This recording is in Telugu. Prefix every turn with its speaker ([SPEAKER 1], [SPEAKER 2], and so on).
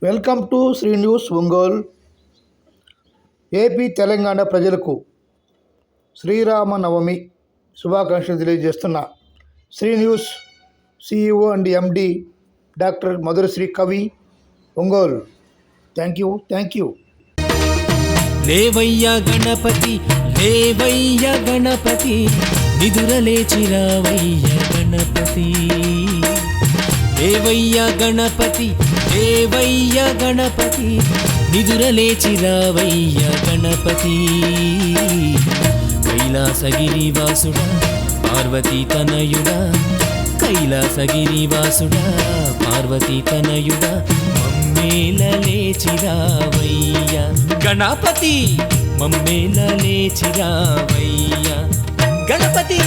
[SPEAKER 1] Welcome to Sri news Ongole. AP Telangana ప్రజలకు శ్రీరామనవమి శుభాకాంక్షలు తెలియజేస్తున్న Sri news CEO and MD doctor Madhurasri Kavi, Ongole. Thank you.
[SPEAKER 2] లేవయ్య గణపతి, లేవయ్య గణపతి, నిదురలేచి రావయ్య గణపతి. లేవయ్య గణపతి, లేవయ్య గణపతి, నిదురలేచి రావయ్య గణపతి. కైలాసగిరివాసుడా, పార్వతీ తనయుడా, కైలాసగిరివాసుడా, పార్వతీ తనయుడా, మమ్మేల లేచి రావయ్య గణపతి, మమ్మేల లేచి రావయ్య గణపతి.